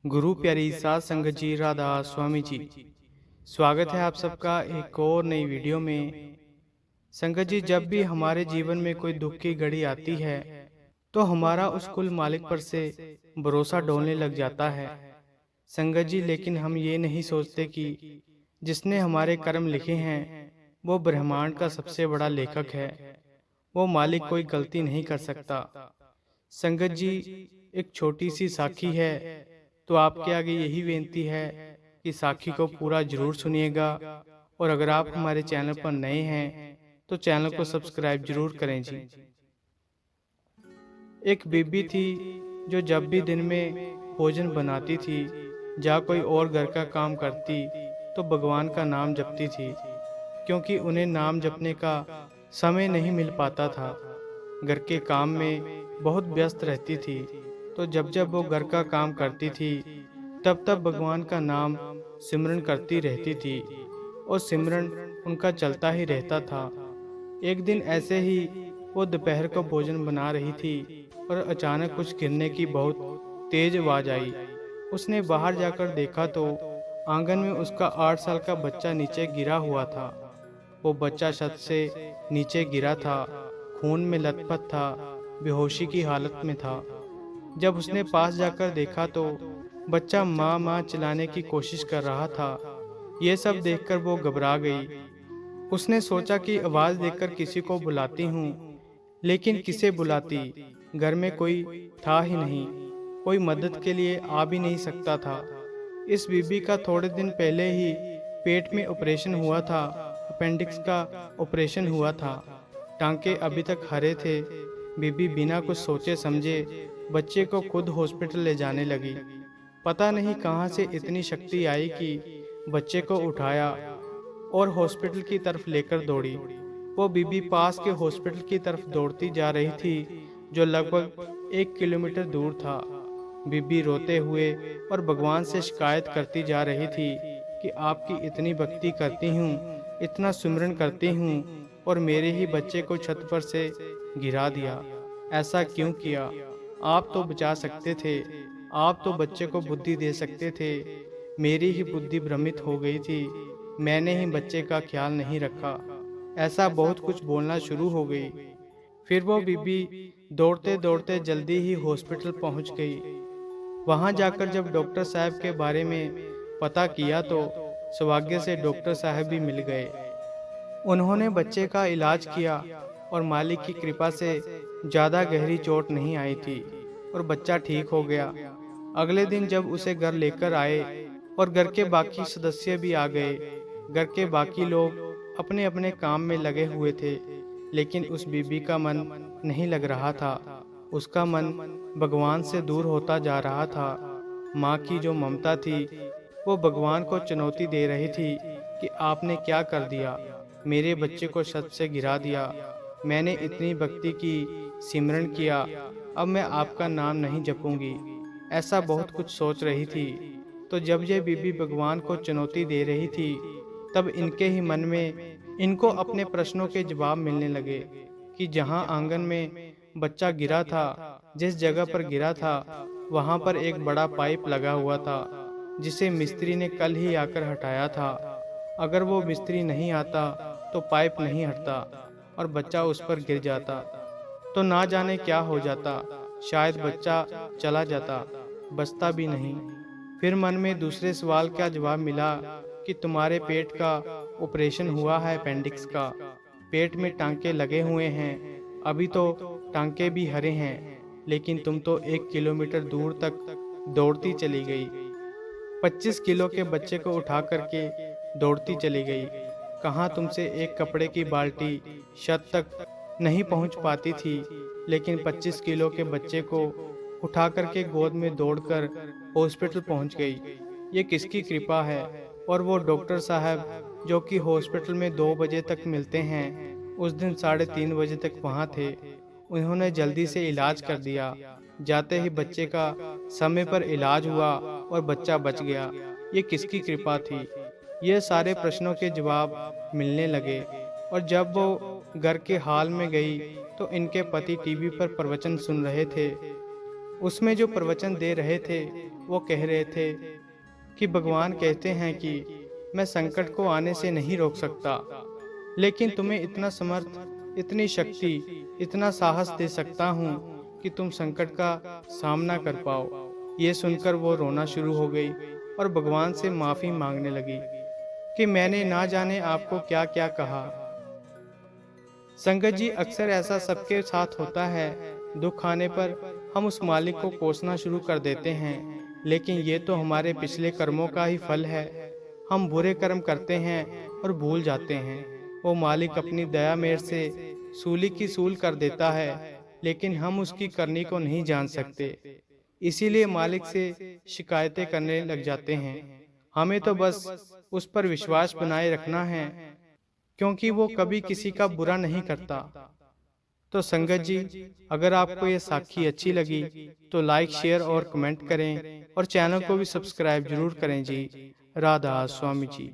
गुरु प्यारी साध संगत जी, राधा स्वामी जी। स्वागत है आप सबका एक और नई वीडियो में। संगत जी, जब भी हमारे जीवन में कोई दुख की घड़ी आती है तो हमारा उस कुल मालिक पर से भरोसा डोलने लग जाता है। संगत जी, लेकिन हम ये नहीं सोचते कि जिसने हमारे कर्म लिखे हैं वो ब्रह्मांड का सबसे बड़ा लेखक है। वो मालिक कोई गलती नहीं कर सकता। संगत जी, एक छोटी सी साखी है, तो आपके आगे यही बेनती है कि साखी को पूरा जरूर सुनिएगा। और अगर आप हमारे चैनल पर नए हैं तो चैनल को सब्सक्राइब जरूर करें जी। एक बीबी थी जो जब भी दिन में भोजन बनाती थी, या कोई और घर का काम करती, तो भगवान का नाम जपती थी, क्योंकि उन्हें नाम जपने का समय नहीं मिल पाता था। घर के काम में बहुत व्यस्त रहती थी, तो जब जब वो घर का काम करती थी तब तब भगवान का नाम सिमरन करती रहती थी, और सिमरन उनका चलता ही रहता था। एक दिन ऐसे ही वो दोपहर को भोजन बना रही थी और अचानक कुछ गिरने की बहुत तेज आवाज आई। उसने बाहर जाकर देखा तो आंगन में उसका 8 साल का बच्चा नीचे गिरा हुआ था। वो बच्चा छत से नीचे गिरा था, खून में लथपथ था, बेहोशी की हालत में था। जब उसने पास जाकर देखा तो बच्चा माँ माँ चिल्लाने की कोशिश कर रहा था। ये सब देखकर वो घबरा गई। उसने सोचा कि आवाज देकर किसी को बुलाती हूँ, लेकिन किसे बुलाती? घर में कोई था ही नहीं, कोई मदद के लिए आ भी नहीं सकता था। इस बीबी का थोड़े दिन पहले ही पेट में ऑपरेशन हुआ था, अपेंडिक्स का ऑपरेशन हुआ था। टांके अभी तक हरे थे। बीबी बिना कुछ सोचे समझे बच्चे को खुद हॉस्पिटल ले जाने लगी। पता नहीं कहाँ से इतनी शक्ति आई कि बच्चे को उठाया और हॉस्पिटल की तरफ लेकर दौड़ी। वो बीबी पास के हॉस्पिटल की तरफ दौड़ती जा रही थी, जो लगभग 1 किलोमीटर दूर था। बीबी रोते हुए और भगवान से शिकायत करती जा रही थी कि आपकी इतनी भक्ति करती हूँ, इतना सुमिरन करती हूँ, और मेरे ही बच्चे को छत पर से गिरा दिया। ऐसा क्यों किया? आप तो बचा सकते थे, आप तो बच्चे को बुद्धि दे सकते थे। मेरी ही बुद्धि भ्रमित हो गई थी, मैंने ही बच्चे का ख्याल नहीं रखा। ऐसा बहुत कुछ बोलना शुरू हो गई। फिर वो बीबी दौड़ते दौड़ते जल्दी ही हॉस्पिटल पहुंच गई। वहां जाकर जब डॉक्टर साहब के बारे में पता किया तो सौभाग्य से डॉक्टर साहब भी मिल गए। उन्होंने बच्चे का इलाज किया और मालिक की कृपा से ज़्यादा गहरी चोट नहीं आई थी और बच्चा ठीक हो गया। अगले दिन जब उसे घर लेकर आए और घर के बाकी सदस्य भी आ गए, घर के बाकी लोग अपने अपने काम में लगे हुए थे, लेकिन उस बीबी का मन नहीं लग रहा था। उसका मन भगवान से दूर होता जा रहा था। माँ की जो ममता थी वो भगवान को चुनौती दे रही थी कि आपने क्या कर दिया, मेरे बच्चे को छत से गिरा दिया। मैंने इतनी भक्ति की, सिमरन किया, अब मैं आपका नाम नहीं जपूंगी। ऐसा बहुत कुछ सोच रही थी। तो जब ये बीबी भगवान को चुनौती दे रही थी, तब इनके ही मन में इनको अपने प्रश्नों के जवाब मिलने लगे कि जहाँ आंगन में बच्चा गिरा था, जिस जगह पर गिरा था, वहाँ पर एक बड़ा पाइप लगा हुआ था, जिसे मिस्त्री ने कल ही आकर हटाया था। अगर वो मिस्त्री नहीं आता तो पाइप नहीं हटता और बच्चा उस पर गिर जाता, तो ना जाने क्या हो जाता। शायद बच्चा चला जाता, बचता भी नहीं। फिर मन में दूसरे सवाल का जवाब मिला कि तुम्हारे पेट का ऑपरेशन हुआ है, अपेंडिक्स का। पेट में टांके लगे हुए हैं, अभी तो टांके भी हरे हैं, लेकिन तुम तो 1 किलोमीटर दूर तक दौड़ती चली गई। 25 किलो के बच्चे को उठा करके दौड़ती चली गई। कहाँ तुमसे एक कपड़े की बाल्टी छत तक नहीं पहुँच पाती थी, लेकिन 25 किलो के बच्चे को उठा करके गोद में दौड़कर हॉस्पिटल पहुँच गई। ये किसकी कृपा है? और वो डॉक्टर साहब जो कि हॉस्पिटल में 2 बजे तक मिलते हैं, उस दिन 3:30 बजे तक वहाँ थे। उन्होंने जल्दी से इलाज कर दिया। जाते ही बच्चे का समय पर इलाज हुआ और बच्चा बच गया। ये किसकी कृपा थी? ये सारे प्रश्नों के जवाब मिलने लगे। और जब वो घर के हाल में गई तो इनके पति टीवी पर प्रवचन सुन रहे थे। उसमें जो प्रवचन दे रहे थे वो कह रहे थे कि भगवान कहते हैं कि मैं संकट को आने से नहीं रोक सकता, लेकिन तुम्हें इतना समर्थ, इतनी शक्ति, इतना साहस दे सकता हूँ कि तुम संकट का सामना कर पाओ। ये सुनकर वो रोना शुरू हो गई और भगवान से माफ़ी मांगने लगी कि मैंने ना जाने आपको क्या क्या कहा। संगत जी, अक्सर ऐसा सबके साथ होता है। दुख आने पर हम उस मालिक को कोसना शुरू कर देते हैं, लेकिन ये तो हमारे पिछले कर्मों का ही फल है। हम बुरे कर्म करते हैं और भूल जाते हैं। वो मालिक अपनी दया मेर से सूली की सूल कर देता है, लेकिन हम उसकी करनी को नहीं जान सकते। इसीलिए मालिक से शिकायतें करने लग जाते हैं। हमें तो बस उस पर विश्वास बनाए रखना है, क्योंकि वो कभी किसी का बुरा नहीं करता। तो संगत जी, अगर आपको ये साखी अच्छी लगी तो लाइक, शेयर और कमेंट करें और चैनल को भी सब्सक्राइब जरूर करें जी। राधा स्वामी जी।